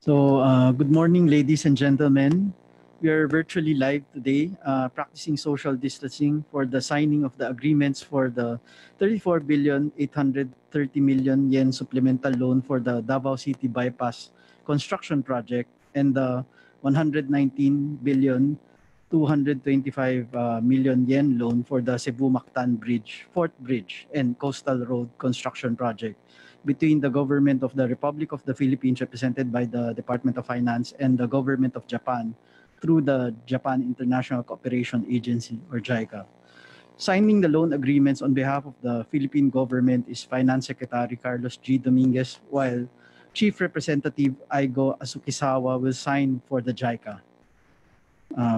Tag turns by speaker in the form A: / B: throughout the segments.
A: Good morning, ladies and gentlemen. We are virtually live today, practicing social distancing for the signing of the agreements for the 34,830,000,000 yen supplemental loan for the Davao City Bypass construction project and the 119,225,000,000 yen loan for the Cebu-Mactan Bridge, Fourth Bridge, and Coastal Road construction project between the government of the Republic of the Philippines, represented by the Department of Finance, and the government of Japan through the Japan International Cooperation Agency, or JICA. Signing the loan agreements on behalf of the Philippine government is Finance Secretary Carlos G. Dominguez, while Chief Representative Aigo Asukisawa will sign for the JICA.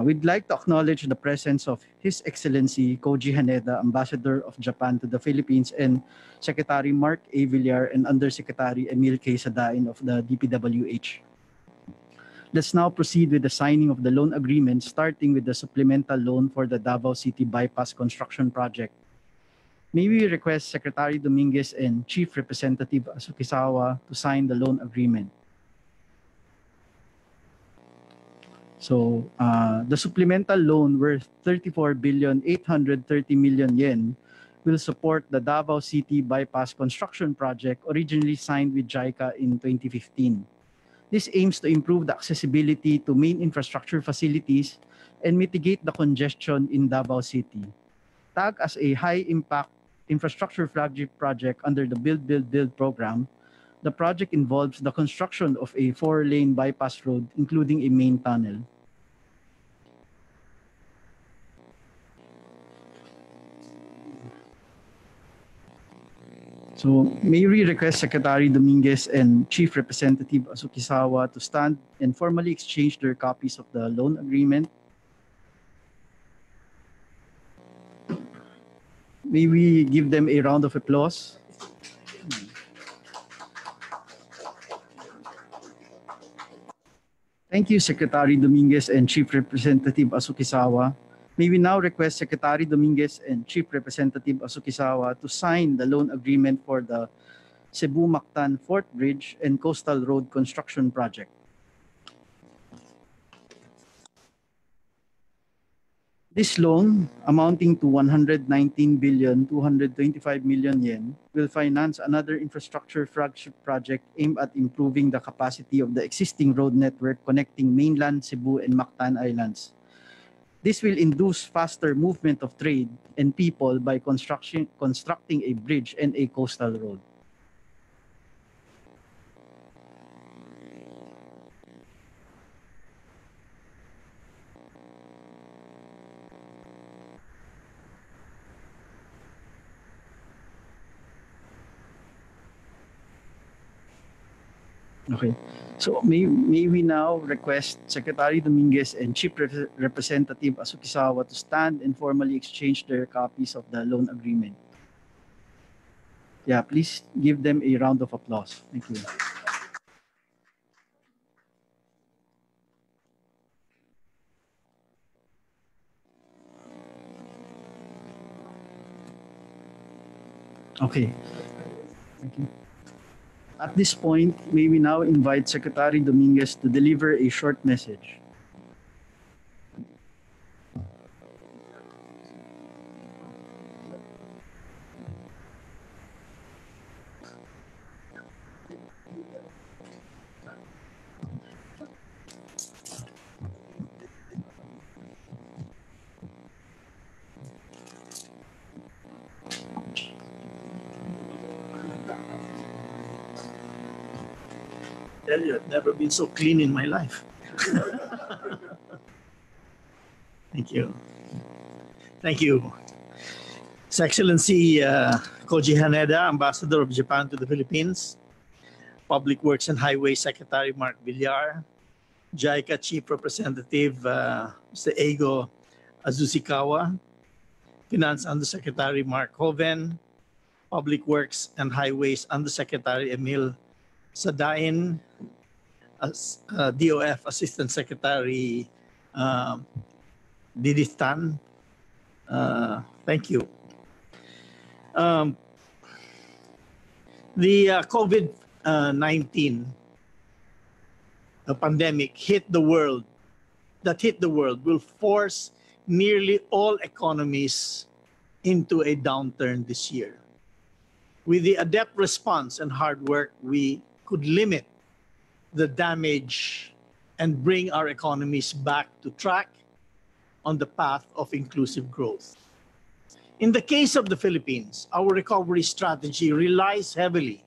A: We'd like to acknowledge the presence of His Excellency Koji Haneda, Ambassador of Japan to the Philippines, and Secretary Mark A. Villar and Undersecretary Emil K. Sadain of the DPWH. Let's now proceed with the signing of the loan agreement, starting with the supplemental loan for the Davao City Bypass construction project. May we request Secretary Dominguez and Chief Representative Asukisawa to sign the loan agreement. The supplemental loan worth 34,830,000,000 yen will support the Davao City Bypass construction project originally signed with JICA in 2015. This aims to improve the accessibility to main infrastructure facilities and mitigate the congestion in Davao City. Tagged as a high-impact infrastructure flagship project under the Build, Build, Build program, the project involves the construction of a 4-lane bypass road, including a main tunnel. May we request Secretary Dominguez and Chief Representative Asukisawa to stand and formally exchange their copies of the loan agreement. May we give them a round of applause. Thank you, Secretary Dominguez and Chief Representative Asukisawa. May we now request Secretary Dominguez and Chief Representative Asukisawa to sign the loan agreement for the Cebu-Mactan Fourth Bridge and Coastal Road construction project. This loan, amounting to 119,225,000,000 yen, will finance another infrastructure flagship project aimed at improving the capacity of the existing road network connecting mainland Cebu and Mactan Islands. This will induce faster movement of trade and people by constructing a bridge and a coastal road. Okay. May we now request Secretary Dominguez and Chief Representative Asukisawa to stand and formally exchange their copies of the loan agreement. Yeah, please give them a round of applause. Thank you. Okay. Thank you. At this point, may we now invite Secretary Dominguez to deliver a short message.
B: Tell you, I've never been so clean in my life. Thank you. Thank you. His Excellency Koji Haneda, Ambassador of Japan to the Philippines, Public Works and Highway Secretary Mark Villar, JICA Chief Representative Mr. Eigo Azusikawa, Finance Undersecretary Mark Hoven, Public Works and Highways Undersecretary Emil Sadain, DOF Assistant Secretary Didith Tan. Thank you. The COVID-19 the pandemic that hit the world will force nearly all economies into a downturn this year. With the adept response and hard work, we could limit the damage and bring our economies back to track on the path of inclusive growth. In the case of the Philippines, our recovery strategy relies heavily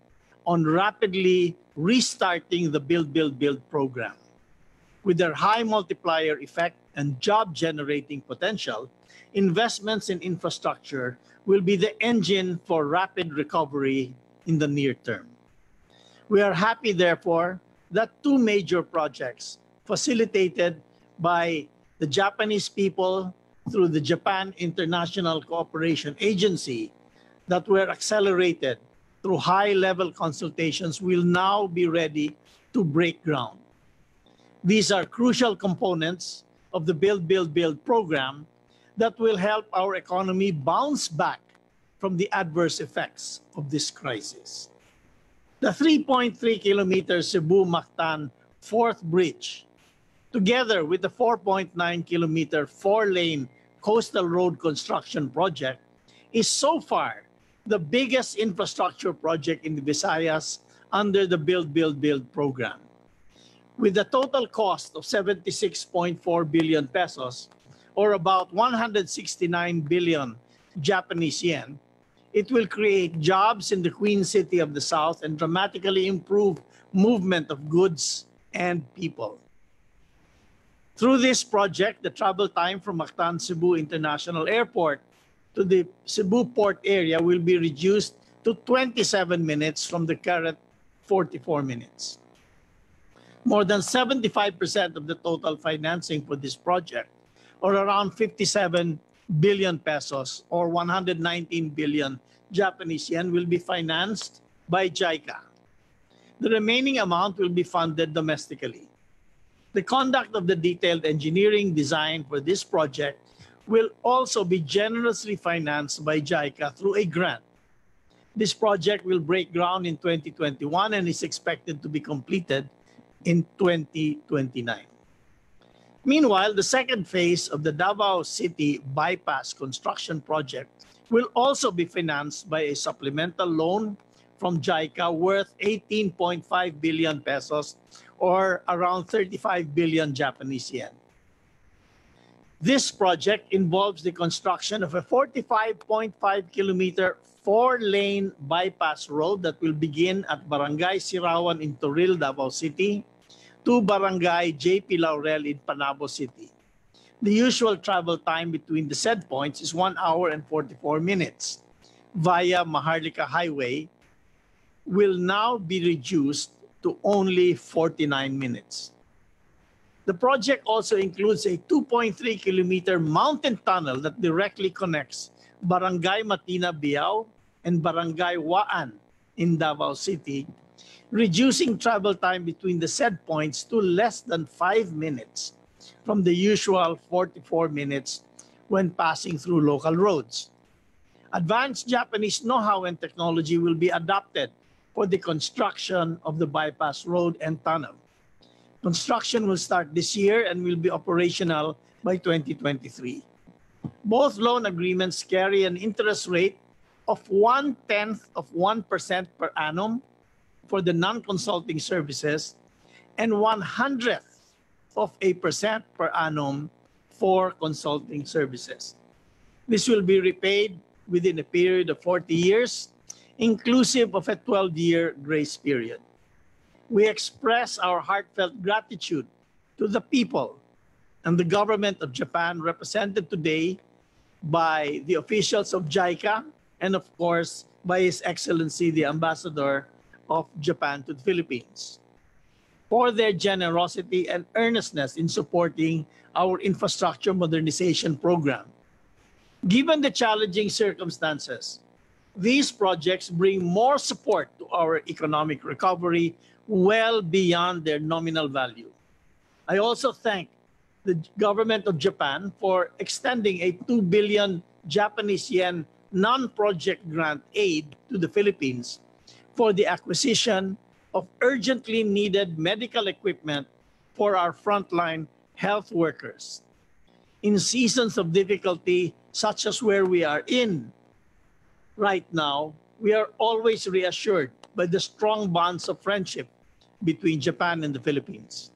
B: on rapidly restarting the Build, Build, Build program. With their high multiplier effect and job-generating potential, investments in infrastructure will be the engine for rapid recovery in the near term. We are happy, therefore, that two major projects facilitated by the Japanese people through the Japan International Cooperation Agency that were accelerated through high-level consultations will now be ready to break ground. These are crucial components of the Build, Build, Build program that will help our economy bounce back from the adverse effects of this crisis. The 3.3-kilometer Cebu-Mactan Fourth Bridge, together with the 4.9-kilometer four-lane coastal road construction project, is so far the biggest infrastructure project in the Visayas under the Build, Build, Build program. With a total cost of 76.4 billion pesos, or about 169 billion Japanese yen, it will create jobs in the Queen City of the South and dramatically improve movement of goods and people. Through this project, the travel time from Mactan Cebu International Airport to the Cebu port area will be reduced to 27 minutes from the current 44 minutes. More than 75% of the total financing for this project, or around 57 billion pesos or 119 billion Japanese yen, will be financed by JICA. The remaining amount will be funded domestically. The conduct of the detailed engineering design for this project will also be generously financed by JICA through a grant. This project will break ground in 2021 and is expected to be completed in 2029. Meanwhile, the second phase of the Davao City Bypass construction project will also be financed by a supplemental loan from JICA worth 18.5 billion pesos or around 35 billion Japanese yen. This project involves the construction of a 45.5-kilometer four-lane bypass road that will begin at Barangay Sirawan in Toril, Davao City, to Barangay JP Laurel in Panabo City. The usual travel time between the said points is 1 hour and 44 minutes via Maharlika Highway will now be reduced to only 49 minutes. The project also includes a 2.3-kilometer mountain tunnel that directly connects Barangay Matina Biao and Barangay Waan in Davao City, reducing travel time between the said points to less than 5 minutes from the usual 44 minutes when passing through local roads. Advanced Japanese know-how and technology will be adopted for the construction of the bypass road and tunnel. Construction will start this year and will be operational by 2023. Both loan agreements carry an interest rate of 0.1% per annum for the non-consulting services and 0.01% per annum for consulting services. This will be repaid within a period of 40 years, inclusive of a 12-year grace period. We express our heartfelt gratitude to the people and the government of Japan, represented today by the officials of JICA and, of course, by His Excellency, the Ambassador of Japan to the Philippines, for their generosity and earnestness in supporting our infrastructure modernization program. Given the challenging circumstances, these projects bring more support to our economic recovery well beyond their nominal value. I also thank the government of Japan for extending a 2 billion Japanese yen non-project grant aid to the Philippines for the acquisition of urgently needed medical equipment for our frontline health workers. In seasons of difficulty, such as where we are in right now, we are always reassured by the strong bonds of friendship between Japan and the Philippines.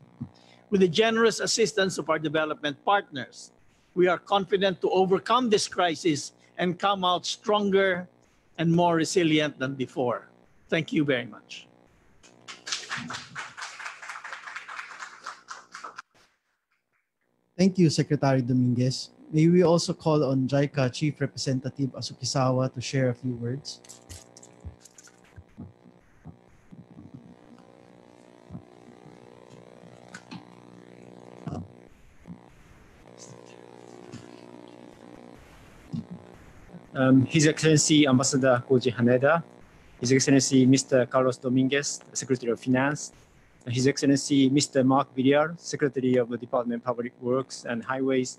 B: With the generous assistance of our development partners, we are confident to overcome this crisis and come out stronger and more resilient than before. Thank you very much.
A: Thank you, Secretary Dominguez. May we also call on JICA Chief Representative Asukisawa to share a few words.
C: His Excellency Ambassador Koji Haneda, His Excellency Mr. Carlos Dominguez, Secretary of Finance, His Excellency Mr. Mark Villar, Secretary of the Department of Public Works and Highways,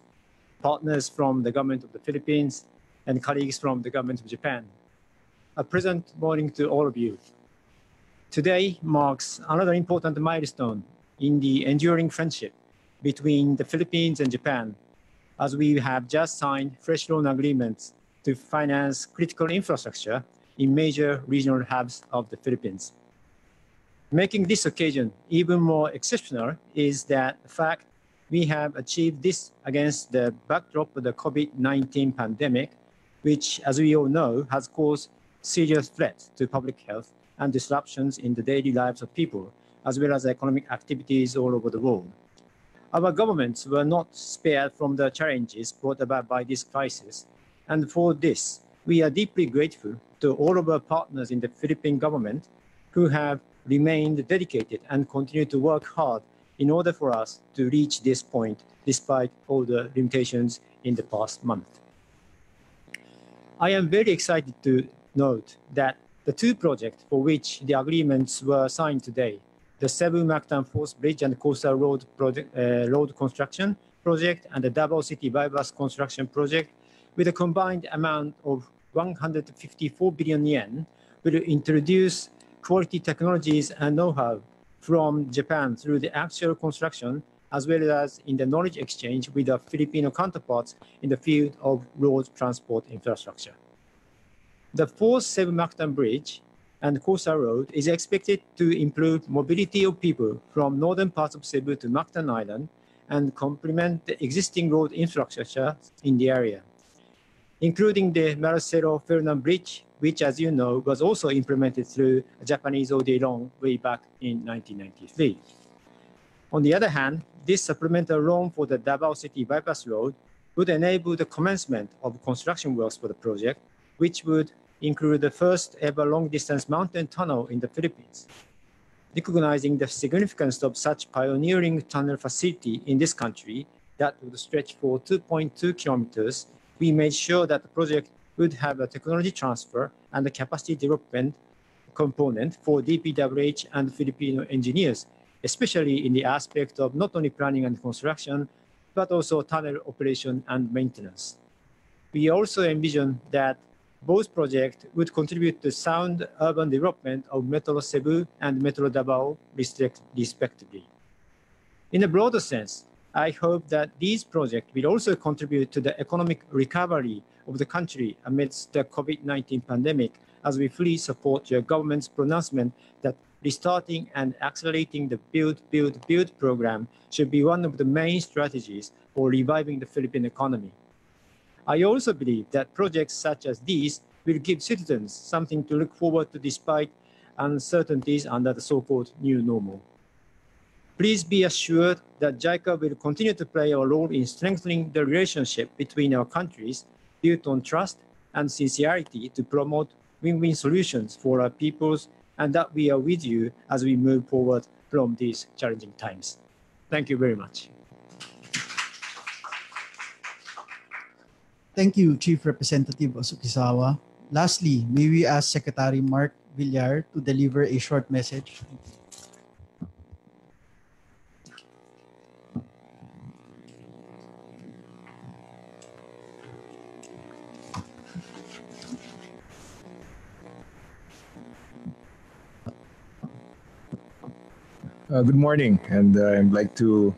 C: partners from the Government of the Philippines, and colleagues from the Government of Japan. A pleasant morning to all of you. Today marks another important milestone in the enduring friendship between the Philippines and Japan, as we have just signed fresh loan agreements to finance critical infrastructure in major regional hubs of the Philippines. Making this occasion even more exceptional is that the fact we have achieved this against the backdrop of the COVID-19 pandemic, which, as we all know, has caused serious threats to public health and disruptions in the daily lives of people, as well as economic activities all over the world. Our governments were not spared from the challenges brought about by this crisis, and for this, we are deeply grateful to all of our partners in the Philippine government who have remained dedicated and continue to work hard in order for us to reach this point despite all the limitations in the past month. I am very excited to note that the two projects for which the agreements were signed today, the Cebu-Mactan Force Bridge and Coastal Road road construction project and the Davao City Bypass construction project, with a combined amount of 154 billion yen, will introduce quality technologies and know-how from Japan through the actual construction, as well as in the knowledge exchange with our Filipino counterparts in the field of road transport infrastructure. The fourth Cebu-Mactan Bridge and Coastal Road is expected to improve mobility of people from northern parts of Cebu to Mactan Island and complement the existing road infrastructure in the area, including the Marcelo Ferdinand Bridge, which, as you know, was also implemented through a Japanese ODA loan way back in 1993. On the other hand, this supplemental loan for the Davao City Bypass Road would enable the commencement of construction works for the project, which would include the first ever long-distance mountain tunnel in the Philippines. Recognizing the significance of such pioneering tunnel facility in this country that would stretch for 2.2 kilometers, we made sure that the project would have a technology transfer and a capacity development component for DPWH and Filipino engineers, especially in the aspect of not only planning and construction, but also tunnel operation and maintenance. We also envision that both projects would contribute to sound urban development of Metro Cebu and Metro Davao, respectively. In a broader sense, I hope that these projects will also contribute to the economic recovery of the country amidst the COVID-19 pandemic, as we fully support your government's pronouncement that restarting and accelerating the Build program should be one of the main strategies for reviving the Philippine economy. I also believe that projects such as these will give citizens something to look forward to despite uncertainties under the so-called new normal. Please be assured that JICA will continue to play a role in strengthening the relationship between our countries, built on trust and sincerity to promote win-win solutions for our peoples, and that we are with you as we move forward from these challenging times. Thank you very much.
A: Thank you, Chief Representative Asukisawa. Lastly, may we ask Secretary Mark Villar to deliver a short message.
D: Good morning, and I'd like to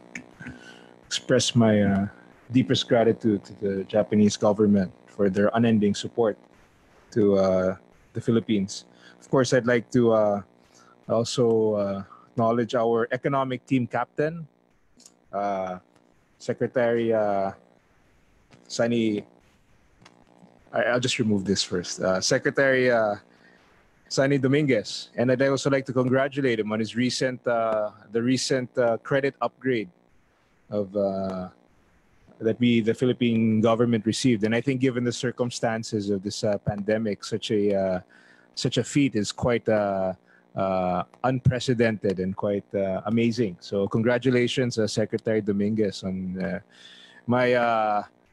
D: express my deepest gratitude to the Japanese government for their unending support to the Philippines. Of course, I'd like to also acknowledge our economic team captain, Secretary Sunny. I'll just remove this first. Secretary Sunny Dominguez, and I'd also like to congratulate him on his recent credit upgrade of the Philippine government received. And I think, given the circumstances of this pandemic, such a feat is quite unprecedented and quite amazing. So, congratulations, Secretary Dominguez, on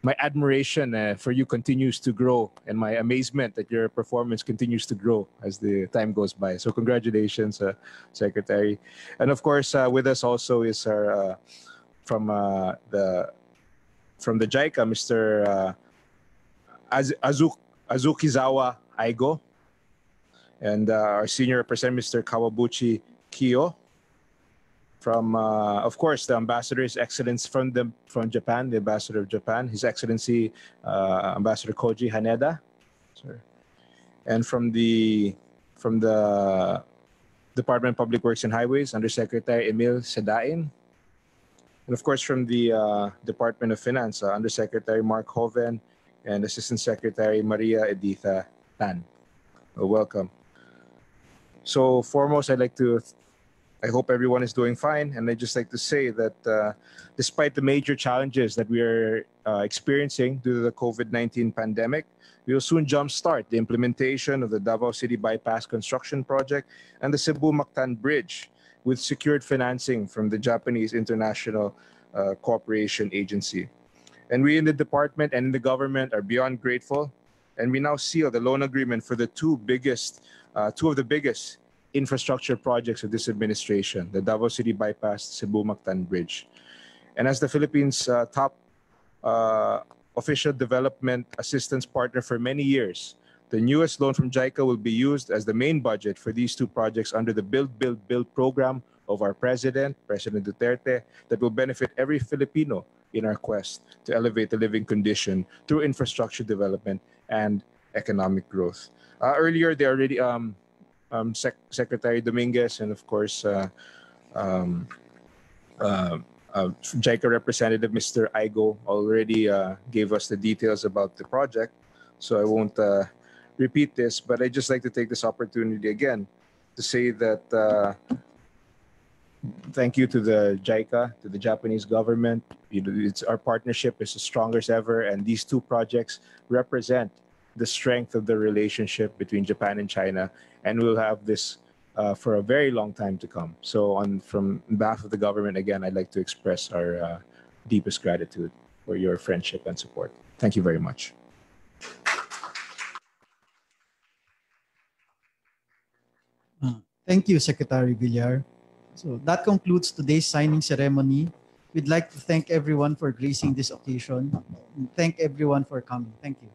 D: my admiration for you continues to grow, and my amazement that your performance continues to grow as the time goes by. So congratulations, Secretary. And of course, with us also is our from the JICA, Mr. Azukizawa Aigo, and our senior representative, Mr. Kawabuchi Kiyo. From, of course, the ambassador, His Excellency from Japan, the ambassador of Japan, His Excellency Ambassador Koji Haneda, sorry. And from the Department of Public Works and Highways, Undersecretary Emil Sedain, and of course from the Department of Finance, Undersecretary Mark Hoven and Assistant Secretary Maria Editha Tan. Welcome. So foremost, I hope everyone is doing fine, and I'd just like to say that despite the major challenges that we are experiencing due to the COVID-19 pandemic, we will soon jumpstart the implementation of the Davao City Bypass construction project and the Cebu-Mactan Bridge with secured financing from the Japanese International Cooperation Agency. And we in the department and in the government are beyond grateful, and we now seal the loan agreement for the two of the biggest infrastructure projects of this administration, the Davao City Bypass, Cebu-Mactan Bridge. And as the Philippines' top official development assistance partner for many years, the newest loan from JICA will be used as the main budget for these two projects under the Build, Build, Build program of our President Duterte, that will benefit every Filipino in our quest to elevate the living condition through infrastructure development and economic growth. Earlier, they already Secretary Dominguez and of course JICA representative Mr. Aigo already gave us the details about the project, so I won't repeat this, but I'd just like to take this opportunity again to say that thank you to the JICA, to the Japanese government. Our partnership is as strong as ever, and these two projects represent the strength of the relationship between Japan and China, and we'll have this for a very long time to come. So from behalf of the government, again, I'd like to express our deepest gratitude for your friendship and support. Thank you very much.
A: Thank you, Secretary Villar. So that concludes today's signing ceremony. We'd like to thank everyone for gracing this occasion. And thank everyone for coming. Thank you.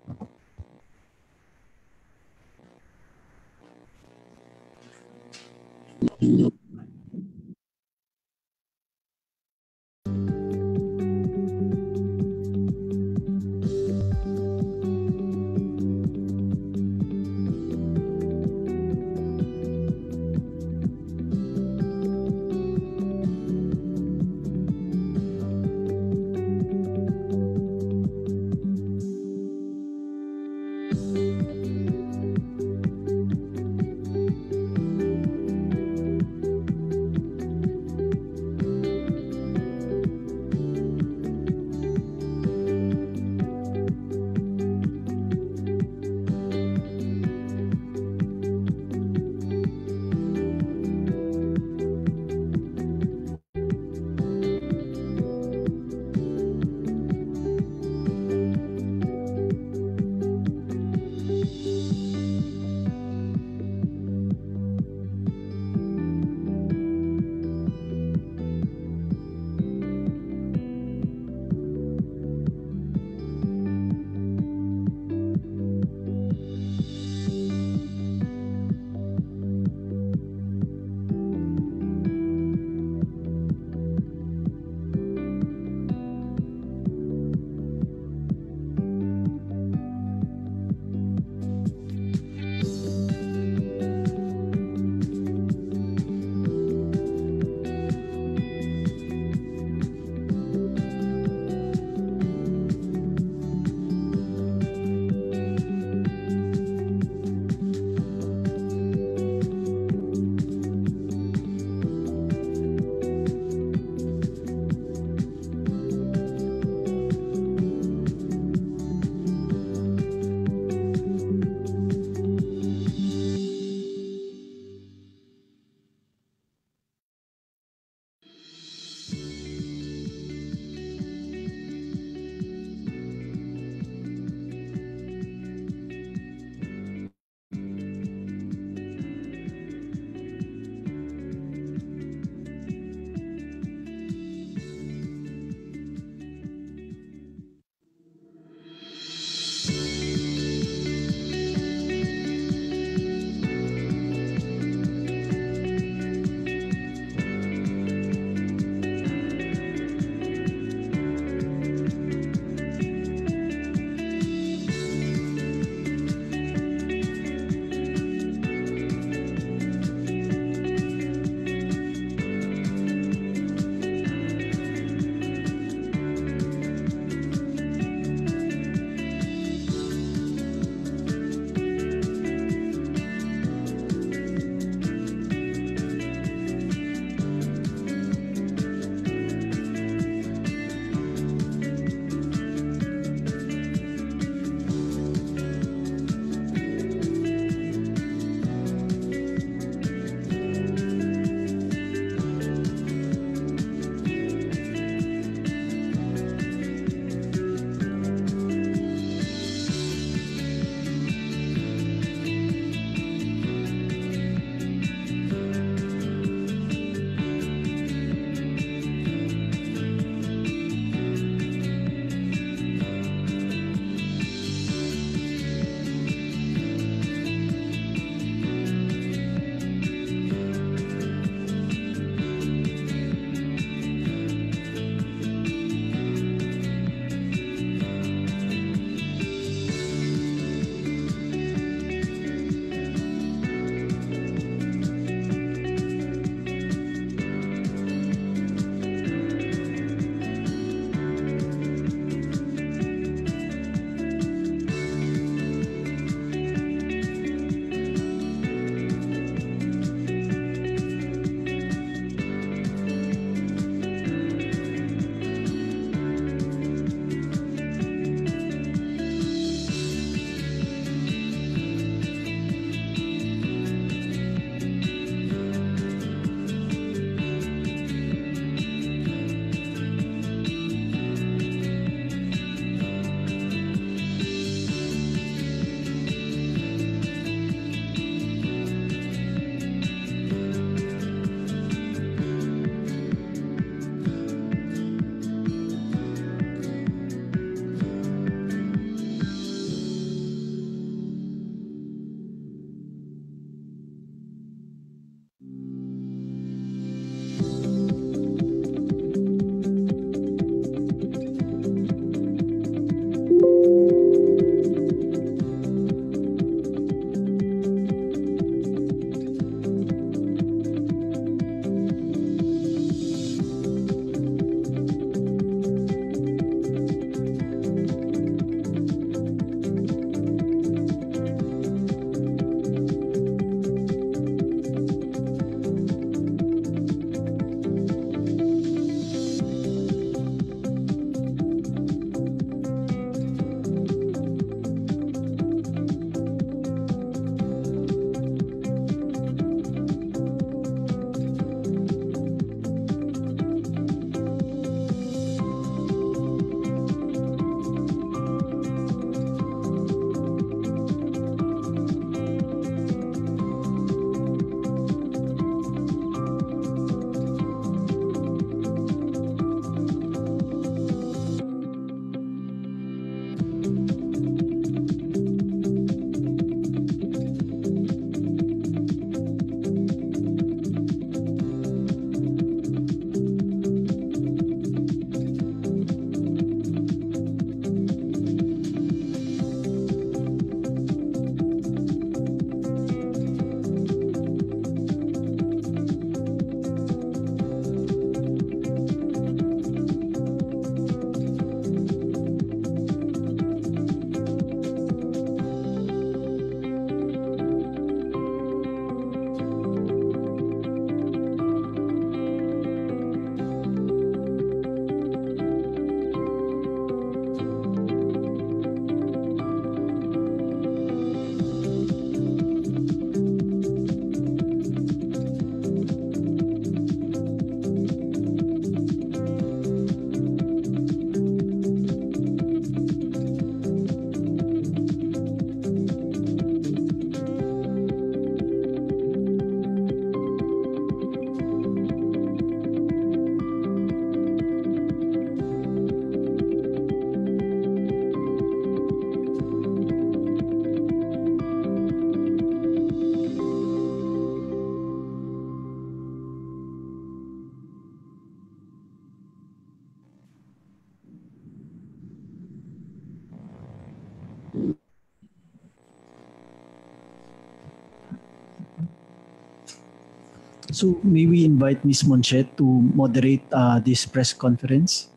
A: So may we invite Ms. Monchet to moderate this press conference?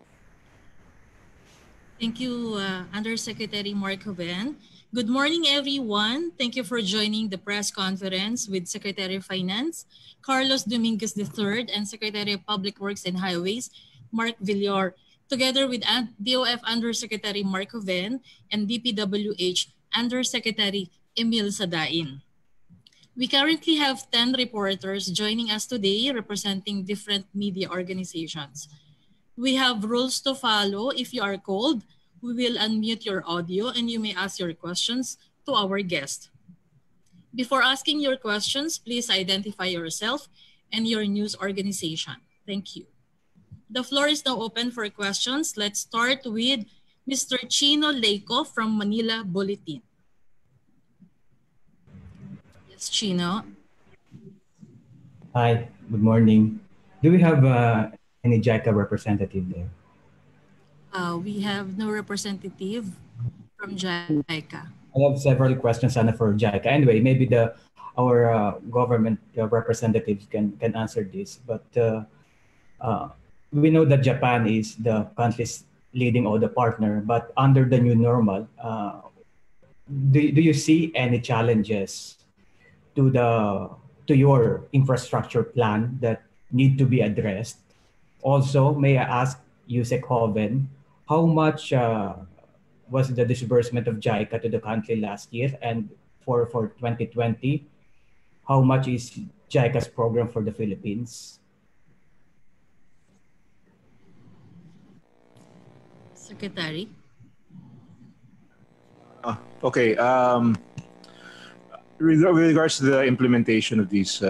E: Thank you, Undersecretary Mark Joven. Good morning, everyone. Thank you for joining the press conference with Secretary of Finance, Carlos Dominguez III, and Secretary of Public Works and Highways, Mark Villar, together with DOF Undersecretary Mark Joven and DPWH Undersecretary Emil Sadain. We currently have 10 reporters joining us today representing different media organizations. We have rules to follow. If you are called, we will unmute your audio and you may ask your questions to our guest. Before asking your questions, please identify yourself and your news organization. Thank you. The floor is now open for questions. Let's start with Mr. Chino Leico from Manila Bulletin. Yes, Chino.
F: Hi, good morning. Do we have any JICA representative there?
E: We have no representative from JICA.
F: I have several questions for JICA. Anyway, maybe our government representatives can answer this. But we know that Japan is the country's leading ODA partner. But under the new normal, do you see any challenges to your infrastructure plan that need to be addressed? Also, may I ask Yusek Joven, how much was the disbursement of JICA to the country last year? And for 2020, how much is JICA's program for the Philippines?
E: Secretary.
D: Okay. With regards to the implementation of these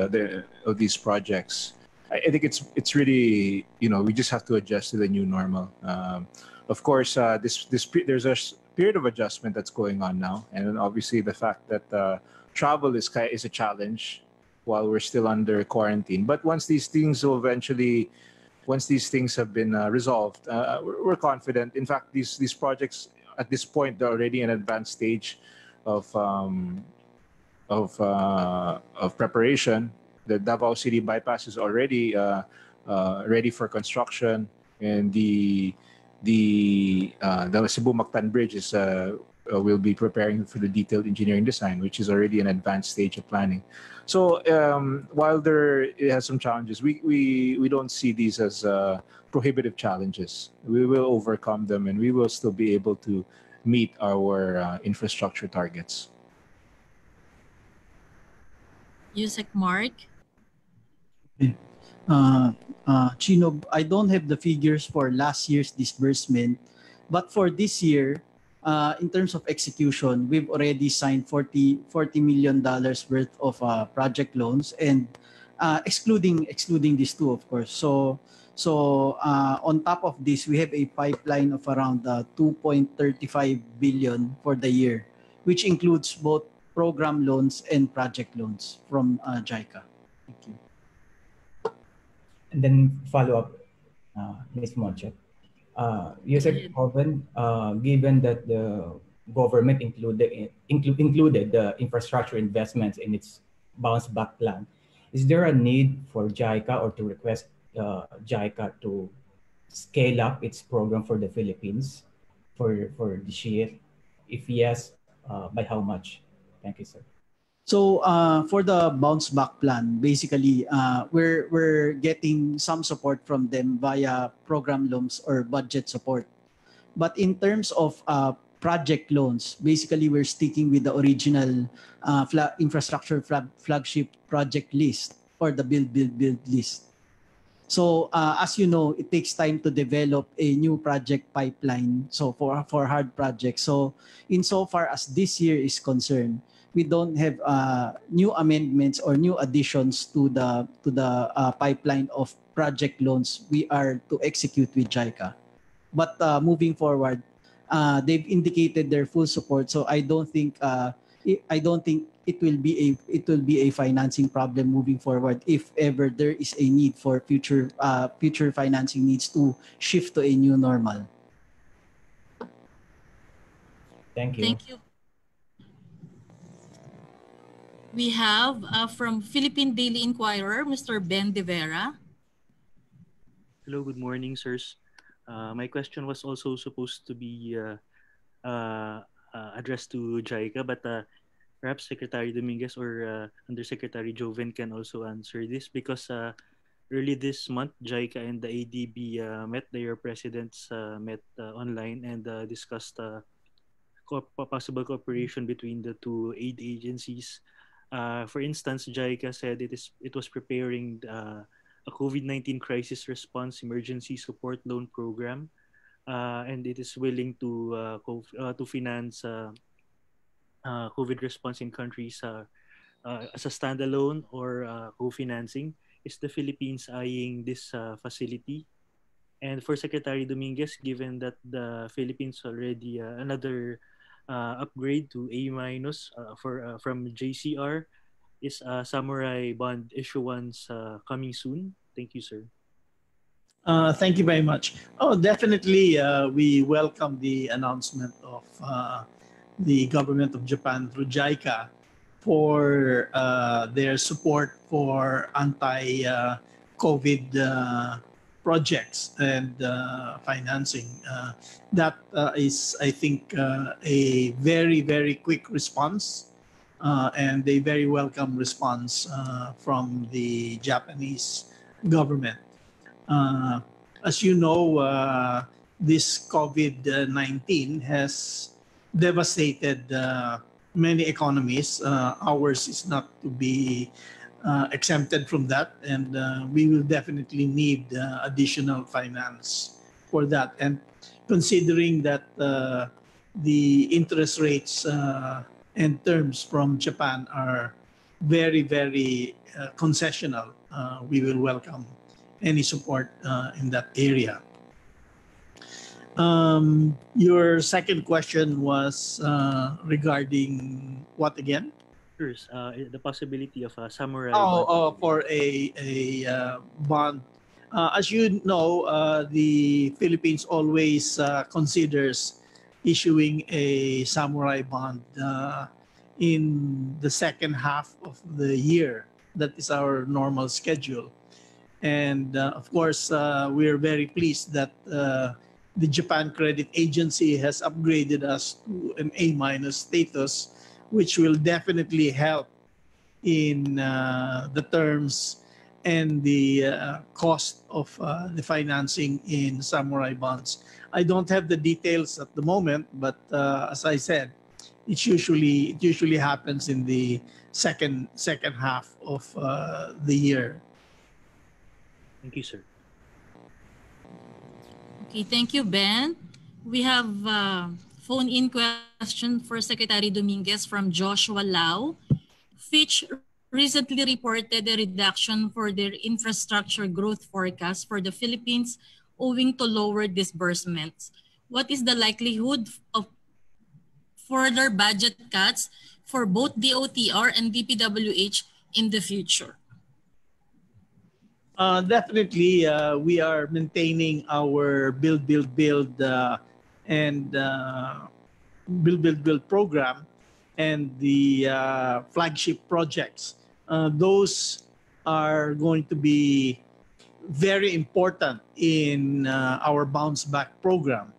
D: projects, I think it's really, we just have to adjust to the new normal. Of course, there's a period of adjustment that's going on now, and then obviously the fact that travel is a challenge while we're still under quarantine. But once these things have been resolved, we're confident. In fact, these projects at this point, they're already in an advanced stage of preparation. The Davao City bypass is already ready for construction, and the Cebu-Mactan Bridge will be preparing for the detailed engineering design, which is already an advanced stage of planning. So while it has some challenges, we don't see these as prohibitive challenges. We will overcome them, and we will still be able to meet our infrastructure targets.
E: Yusek Mark.
A: Chino, I don't have the figures for last year's disbursement, but for this year, in terms of execution, we've already signed $40 million worth of project loans, and excluding these two, of course. So on top of this, we have a pipeline of around 2.35 billion for the year, which includes both program loans and project loans from JICA. Thank you.
F: And then follow up, Ms. Monchet. Yusek Joven, given that the government included the infrastructure investments in its bounce back plan, is there a need for JICA or to request JICA to scale up its program for the Philippines for this year? If yes, by how much? Thank you, sir.
A: So for the bounce back plan, basically we're getting some support from them via program loans or budget support. But in terms of project loans, basically we're sticking with the original infrastructure flagship project list or the build list. So as you know, it takes time to develop a new project pipeline. So for hard projects. So insofar as this year is concerned, we don't have new amendments or new additions to the pipeline of project loans we are to execute with JICA. But moving forward, they've indicated their full support. So I don't think it will be a financing problem moving forward if ever there is a need for future financing needs to shift to a new normal.
F: Thank you.
E: Thank you. We have from Philippine Daily Inquirer, Mr. Ben De Vera.
G: Hello, good morning, sirs. My question was also supposed to be addressed to JICA, but perhaps Secretary Dominguez or Undersecretary Joven can also answer this because early this month, JICA and the ADB met. Their presidents met online and discussed possible cooperation between the two aid agencies. For instance, JICA said it was preparing a COVID-19 crisis response emergency support loan program, and it is willing to finance COVID response in countries as a standalone or co-financing. Is the Philippines eyeing this facility? And for Secretary Dominguez, given that the Philippines already another upgrade to A minus from JCR, is Samurai bond issuance coming soon? Thank you, sir.
B: Thank you very much. Oh, definitely, we welcome the announcement of the government of Japan through JICA for their support for anti-COVID projects and financing. That is, I think, a very, very quick response and a very welcome response from the Japanese government. As you know, this COVID-19 has devastated many economies. Ours is not to be exempted from that, and we will definitely need additional finance for that. And considering that the interest rates and terms from Japan are very, very concessional, we will welcome any support in that area. Your second question was regarding what again?
G: First, the possibility of a samurai.
B: For a bond. As you know, the Philippines always considers issuing a samurai bond in the second half of the year. That is our normal schedule. And of course, we are very pleased that the Japan Credit Agency has upgraded us to an A- status, which will definitely help in the terms and the cost of the financing in samurai bonds. I don't have the details at the moment, but as I said, it usually happens in the second half of the year.
G: Thank you, sir.
E: Okay, thank you, Ben. We have a phone-in question for Secretary Dominguez from Joshua Lau. Fitch recently reported a reduction for their infrastructure growth forecast for the Philippines owing to lower disbursements. What is the likelihood of further budget cuts for both DOTR and DPWH in the future?
B: Definitely, we are maintaining our build and build program and the flagship projects. Those are going to be very important in our bounce back program.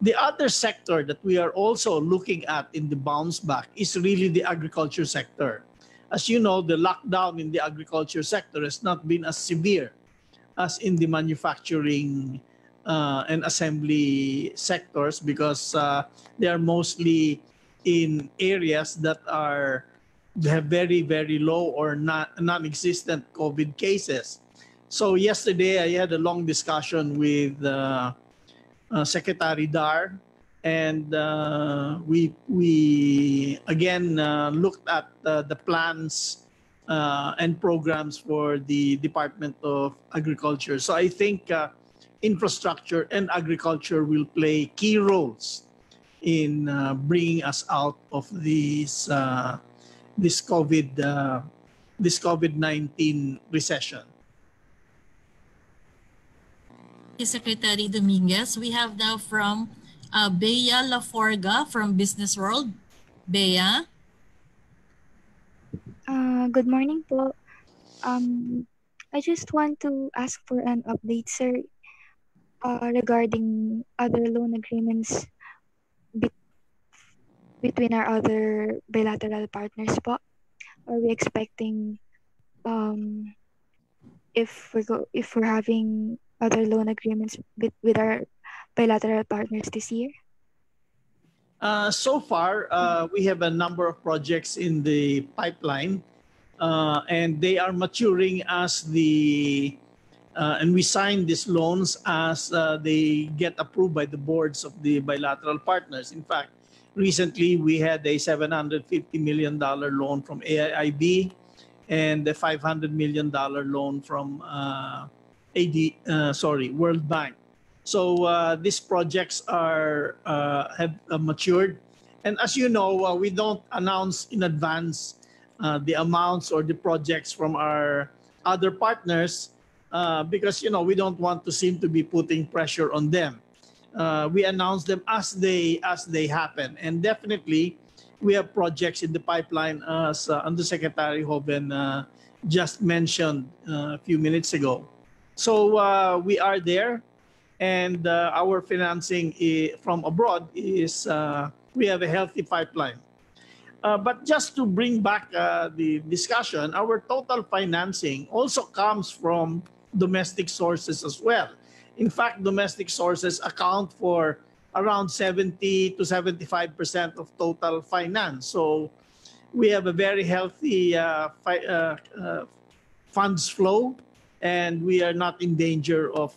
B: The other sector that we are also looking at in the bounce back is really the agriculture sector. As you know, the lockdown in the agriculture sector has not been as severe as in the manufacturing and assembly sectors because they are mostly in areas that have very, very low or non-existent COVID cases. So yesterday I had a long discussion with Secretary Dar, and we again looked at the plans and programs for the Department of Agriculture. So I think infrastructure and agriculture will play key roles in bringing us out of this COVID-19 recession.
E: Secretary Dominguez, we have now from Bea Laforga from Business World. Bea.
H: Good morning po. I just want to ask for an update, sir, regarding other loan agreements between our other bilateral partners po. Are we expecting if we're having other loan agreements with our bilateral partners this year?
B: So far, we have a number of projects in the pipeline, and they are maturing as and we sign these loans as they get approved by the boards of the bilateral partners. In fact, recently we had a $750 million loan from AIIB and a $500 million loan from World Bank. So these projects have matured, and as you know, we don't announce in advance the amounts or the projects from our other partners because we don't want to seem to be putting pressure on them. We announce them as they happen, and definitely we have projects in the pipeline as Undersecretary Hoven just mentioned a few minutes ago. So we are there. And our financing from abroad is we have a healthy pipeline. But just to bring back the discussion, our total financing also comes from domestic sources as well. In fact, domestic sources account for around 70 to 75% of total finance. So we have a very healthy funds flow, and we are not in danger of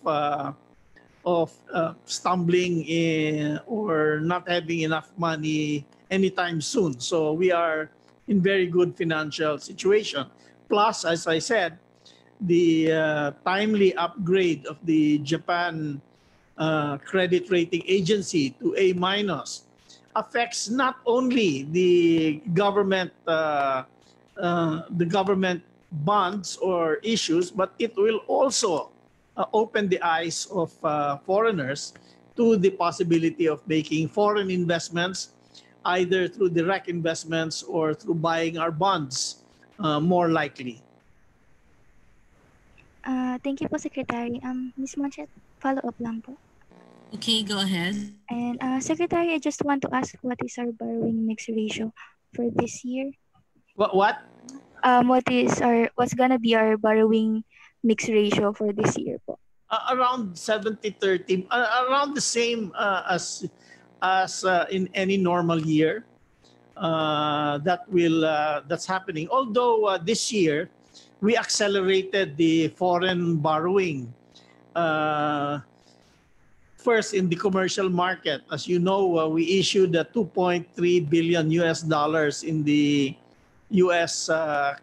B: stumbling in or not having enough money anytime soon. So we are in very good financial situation. Plus, as I said, the timely upgrade of the Japan credit rating agency to A- affects not only the government bonds or issues, but it will also open the eyes of foreigners to the possibility of making foreign investments, either through direct investments or through buying our bonds, more likely.
H: Thank you po, Secretary. Ms. Monchet, follow-up lang po.
E: Okay, go ahead.
H: And Secretary, I just want to ask, what is our borrowing mix ratio for this year?
B: What?
H: What's gonna be our borrowing mix ratio for this year po?
B: Around 70-30, around the same as in any normal year. That's happening. Although this year we accelerated the foreign borrowing. First in the commercial market, as you know, we issued a $2.3 billion in the U.S.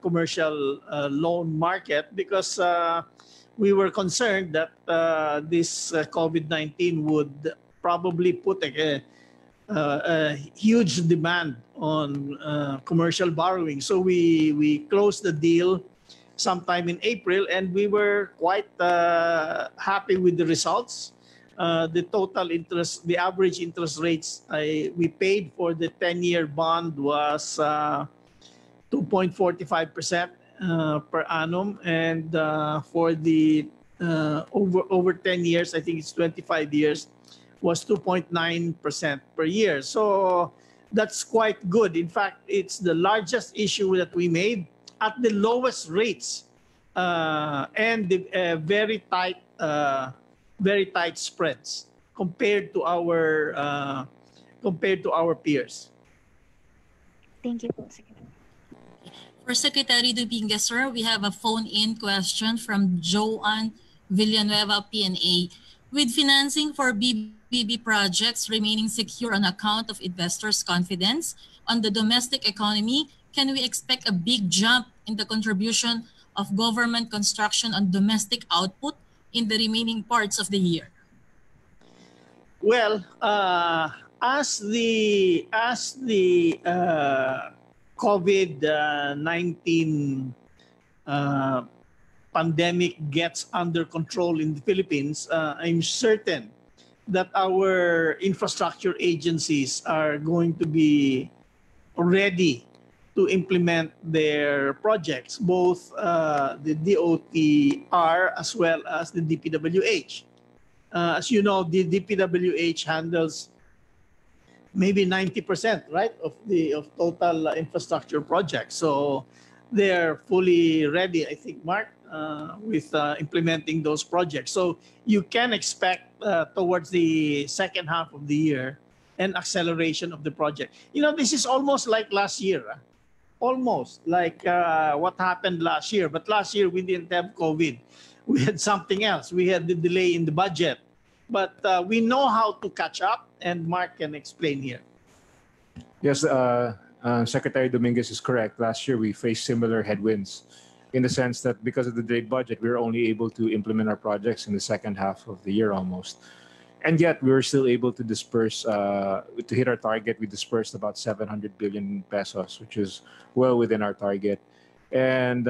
B: Commercial loan market because we were concerned that this COVID-19 would probably put a huge demand on commercial borrowing. So we closed the deal sometime in April, and we were quite happy with the results. The average interest rates we paid for the 10-year bond was 2.45% per annum, and for the over 10 years, I think it's 25 years, was 2.9% per year. So that's quite good. In fact, it's the largest issue that we made at the lowest rates and the very tight spreads compared to our peers.
H: Thank you po, Secretary.
E: For Secretary Dominguez, sir, we have a phone-in question from Joanne Villanueva, PNA. With financing for BBB projects remaining secure on account of investors' confidence on the domestic economy, can we expect a big jump in the contribution of government construction on domestic output in the remaining parts of the year?
B: Well, as the COVID-19 pandemic gets under control in the Philippines, I'm certain that our infrastructure agencies are going to be ready to implement their projects, both the DOTR as well as the DPWH. As you know, the DPWH handles maybe 90%, right, of total infrastructure projects. So they're fully ready, I think, Mark, with implementing those projects. So you can expect towards the second half of the year an acceleration of the project. You know, this is almost like last year. Almost like what happened last year. But last year we didn't have COVID. We had something else. We had the delay in the budget. But we know how to catch up, and Mark can explain here.
D: Yes, Secretary Dominguez is correct. Last year, we faced similar headwinds in the sense that because of the delayed budget, we were only able to implement our projects in the second half of the year almost. And yet, we were still able to disperse, to hit our target. We dispersed about 700 billion pesos, which is well within our target. And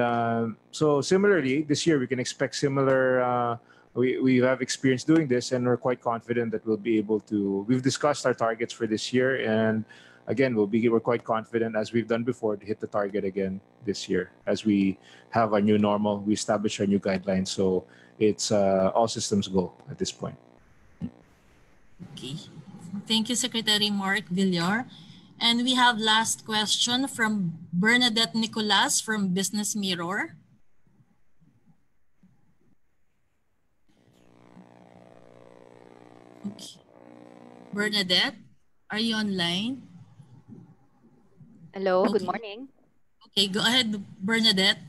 D: so similarly, this year, we can expect similar. We have experience doing this, and we're quite confident that we'll be able to. We've discussed our targets for this year, and again, we're quite confident, as we've done before, to hit the target again this year. As we have our new normal, we establish our new guidelines, so it's all systems go at this point.
E: Okay, thank you, Secretary Mark Villar. And we have last question from Bernadette Nicolas from Business Mirror. Okay. Bernadette, are you online?
I: Hello, good
E: Okay.
I: morning.
E: Okay, go ahead, Bernadette.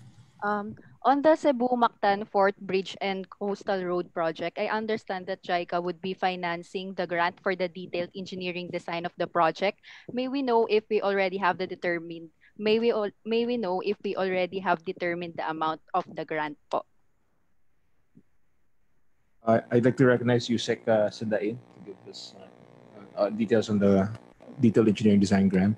I: On the Cebu-Mactan Fourth Bridge and Coastal Road project, I understand that JICA would be financing the grant for the detailed engineering design of the project. May we know if we already have the determined? May we know if we already have determined the amount of the grant po?
D: I'd like to recognize Yusek Sandain to give us details on the detailed engineering design grant.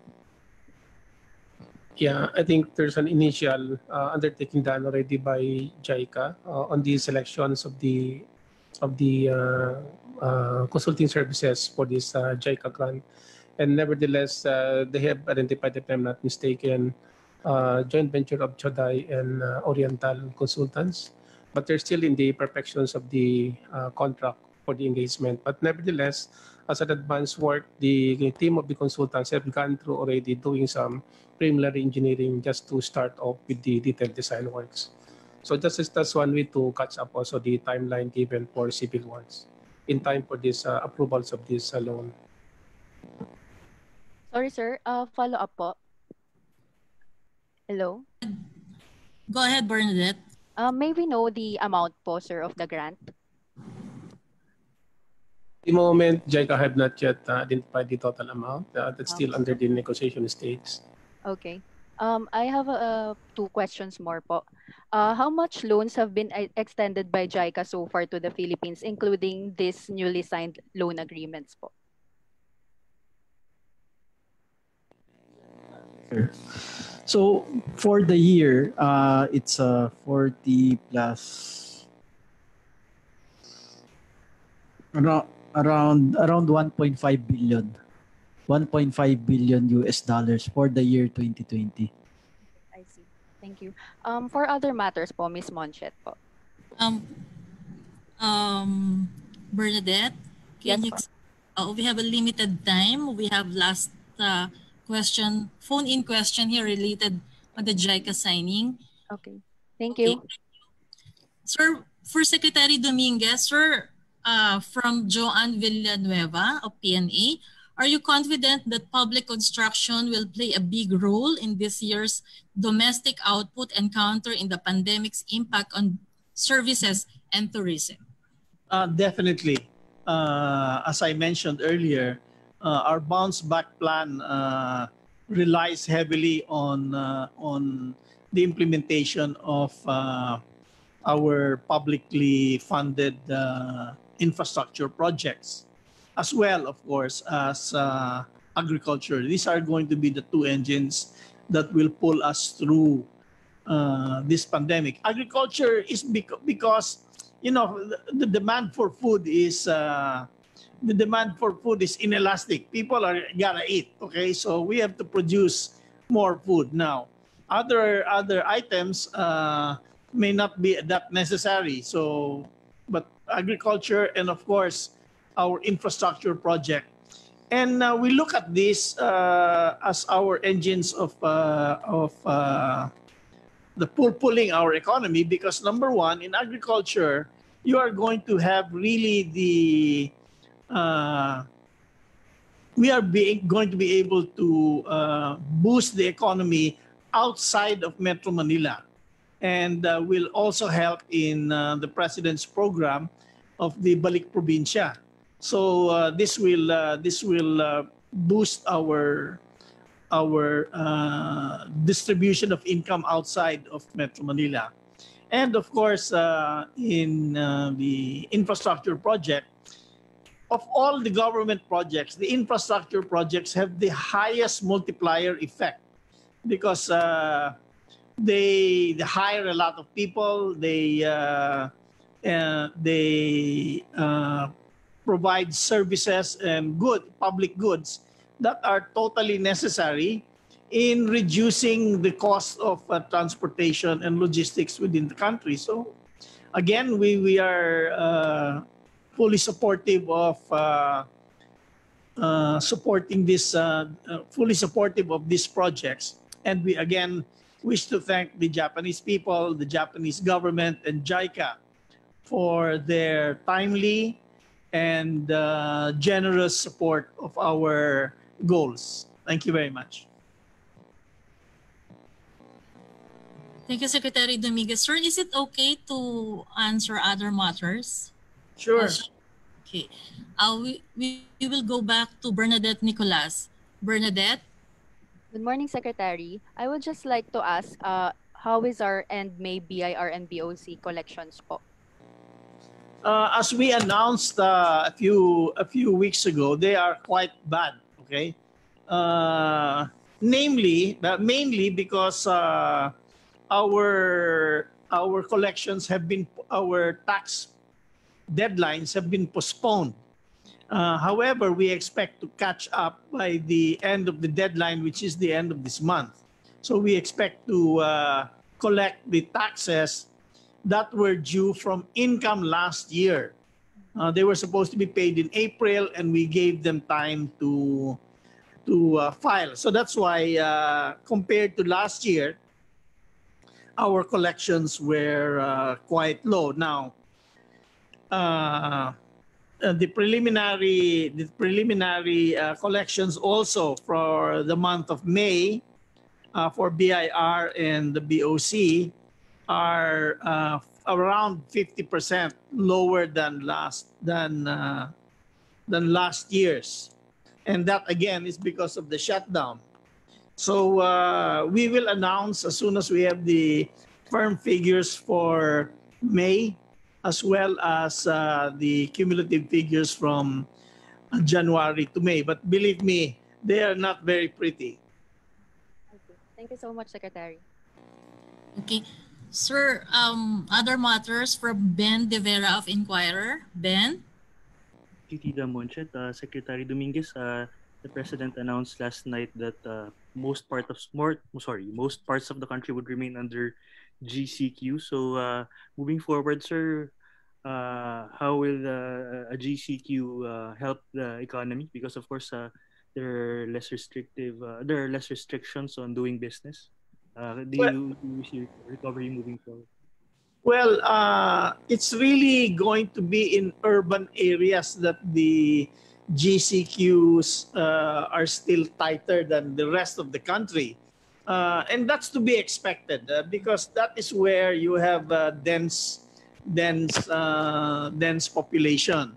J: Yeah, I think there's an initial undertaking done already by JICA on the selections of the consulting services for this JICA grant. And nevertheless, they have identified, if I'm not mistaken, joint venture of Choday and Oriental Consultants, but they're still in the perfections of the contract for the engagement. But nevertheless, as an advanced work, the team of the consultants have gone through already doing some preliminary engineering just to start off with the detailed design works. So that's one way to catch up also the timeline given for civil works in time for this approvals of this loan.
I: Sorry, sir. Follow up po. Hello.
E: Go ahead, Bernadette.
I: May we know the amount po, sir, of the grant?
J: At the moment, JICA have not yet identified the total amount. That's still under the negotiation stage.
I: Okay. I have two questions more po. How much loans have been extended by JICA so far to the Philippines, including these newly signed loan agreements po?
A: Sure. So for the year, it's 40 plus around 1.5 billion. 1.5 billion US dollars for the year 2020.
I: I see. Thank you. For other matters po, Ms. Monchet po.
E: Bernadette,
I: Yes,
E: we have a limited time. We have last question, phone-in question here related on the JICA signing.
I: Okay. Thank you.
E: Sir, for Secretary Dominguez, sir, from Joanne Villanueva of PNA, are you confident that public construction will play a big role in this year's domestic output and counter in the pandemic's impact on services and tourism?
B: Definitely. As I mentioned earlier, our bounce back plan relies heavily on the implementation of our publicly funded infrastructure projects, as well, of course, as agriculture. These are going to be the two engines that will pull us through this pandemic. Agriculture is because, you know, the demand for food is inelastic. People are gotta eat. Okay, so we have to produce more food. Now, other items may not be that necessary. So, but agriculture and of course our infrastructure project, and we look at this as our engines of the pulling our economy, because number one, in agriculture, you are going to have really the we are going to be able to boost the economy outside of Metro Manila, and will also help in the president's program of the Balik Probinsya. So this will boost our distribution of income outside of Metro Manila. And of course, in the infrastructure project, of all the government projects, the infrastructure projects have the highest multiplier effect, because they hire a lot of people, they provide services and public goods that are totally necessary in reducing the cost of transportation and logistics within the country. So again, we are fully supportive of supporting this, fully supportive of these projects. And we again wish to thank the Japanese people, the Japanese government, and JICA for their timely and generous support of our goals. Thank you very much.
E: Thank you, Secretary Dominguez. Sir, is it okay to answer other matters?
B: Sure.
E: Okay. We will go back to Bernadette Nicolas. Bernadette?
I: Good morning, Secretary. I would just like to ask, how is our end May BIR and BOC collections po?
B: As we announced a few weeks ago, they are quite bad. Okay, mainly because our collections have been, our tax deadlines have been postponed. However, we expect to catch up by the end of the deadline, which is the end of this month. So we expect to collect the taxes that were due from income last year. They were supposed to be paid in April, and we gave them time to file. So that's why, compared to last year, our collections were quite low. Now, the preliminary collections also for the month of May for BIR and the BOC are around 50% lower than last year's, and that again is because of the shutdown. So we will announce as soon as we have the firm figures for May, as well as the cumulative figures from January to May. But believe me, they are not very pretty.
I: Okay. Thank you so much, Secretary.
E: Okay. Sir, other matters from Ben De Vera of Inquirer. Ben?
G: Tita Monchet, Secretary Dominguez, the President announced last night that most parts of the country would remain under GCQ. So moving forward, sir, how will a GCQ help the economy? Because of course there are less restrictions on doing business. Do you see recovery moving forward?
B: Well, it's really going to be in urban areas that the GCQs are still tighter than the rest of the country. And that's to be expected because that is where you have dense population,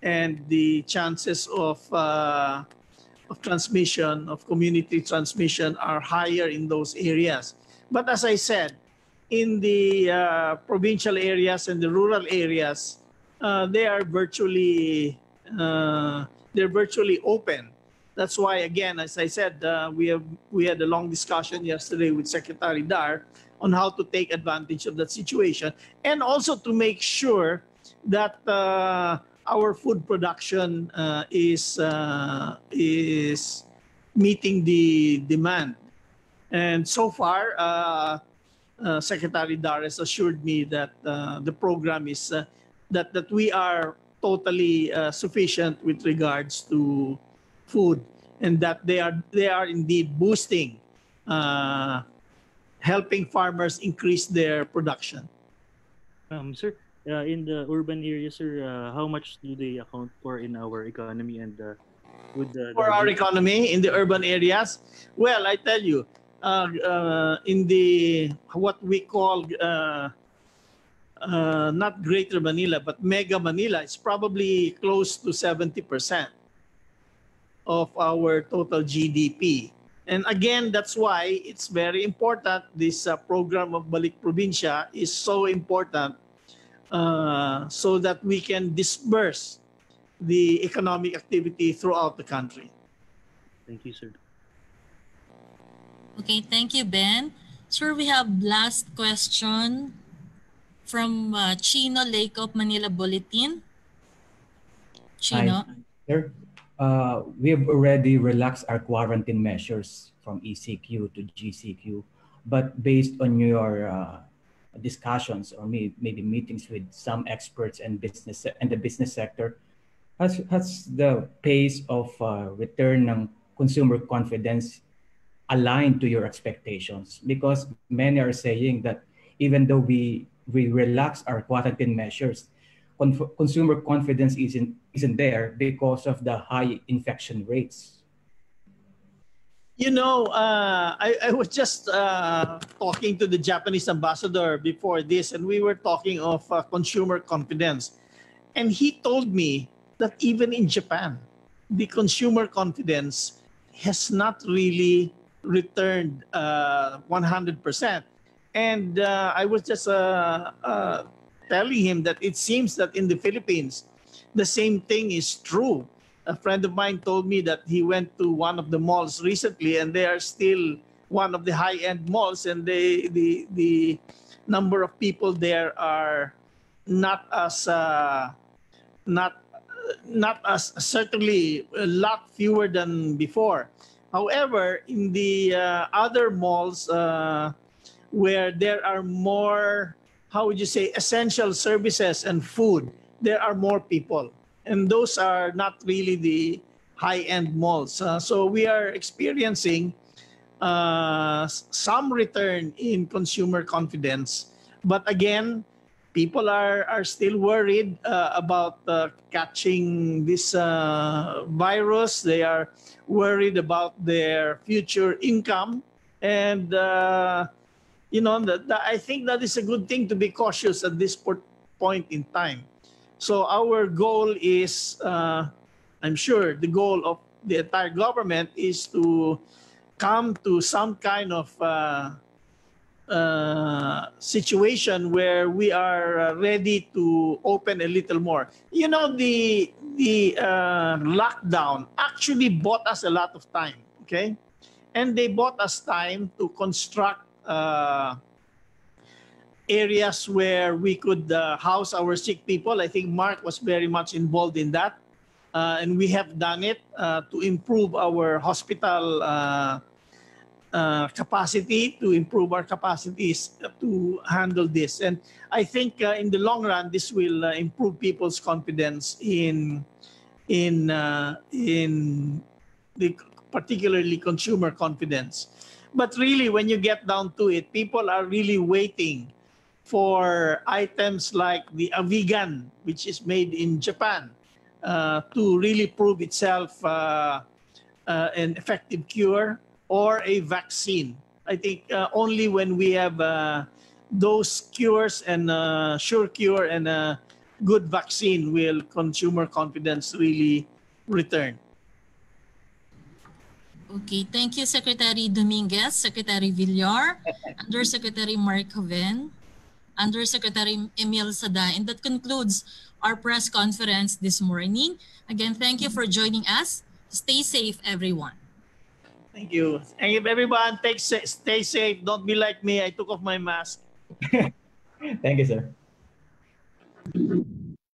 B: and the chances of transmission, of community transmission, are higher in those areas. But as I said, in the provincial areas and the rural areas, they are virtually open. That's why, again, as I said, we had a long discussion yesterday with Secretary Dar on how to take advantage of that situation, and also to make sure that our food production is meeting the demand. And so far, Secretary Dares assured me that the program is that we are totally sufficient with regards to food, and that they are indeed boosting, helping farmers increase their production.
G: Sir, in the urban areas, sir, how much do they account for in our economy, and would
B: For our economy in the urban areas? Well, I tell you, in the what we call not Greater Manila but Mega Manila, it's probably close to 70% of our total GDP. And again, that's why it's very important. This program of Balik Probinsya is so important, so that we can disperse the economic activity throughout the country.
G: Thank you, sir.
E: Okay, thank you, Ben. Sir, we have last question from Chino Lake of Manila Bulletin. Chino.
F: Hi, sir. We have already relaxed our quarantine measures from ECQ to GCQ, but based on your discussions or maybe meetings with some experts and the business sector, has the pace of return ng consumer confidence aligned to your expectations? Because many are saying that even though we relax our quarantine measures, consumer confidence isn't there because of the high infection rates.
B: You know, I was just talking to the Japanese ambassador before this, and we were talking of consumer confidence. And he told me that even in Japan, the consumer confidence has not really returned 100%. And I was just telling him that it seems that in the Philippines, the same thing is true. A friend of mine told me that he went to one of the malls recently, and they are still one of the high-end malls, and the number of people there are not as certainly a lot fewer than before. However, in the other malls where there are more, how would you say, essential services and food, there are more people. And those are not really the high-end malls. So we are experiencing some return in consumer confidence. But again, people are still worried about catching this virus. They are worried about their future income. And, you know, I think that is a good thing to be cautious at this point in time. So our goal is, I'm sure the goal of the entire government is to come to some kind of situation where we are ready to open a little more. You know, the lockdown actually bought us a lot of time, okay? And they bought us time to construct areas where we could house our sick people. I think Mark was very much involved in that. And we have done it to improve our hospital capacity, to improve our capacities to handle this. And I think in the long run, this will improve people's confidence in the particularly consumer confidence. But really, when you get down to it, people are really waiting for items like the Avigan, which is made in Japan, to really prove itself an effective cure or a vaccine. I think only when we have those cures and sure cure and a good vaccine will consumer confidence really return.
E: Okay, thank you, Secretary Dominguez, Secretary Villar, Undersecretary Mark Joven, Undersecretary Emil Sadain. That concludes our press conference this morning. Again, thank you for joining us. Stay safe, everyone.
B: Thank you. And everyone, stay safe. Don't be like me. I took off my mask.
F: Thank you, sir.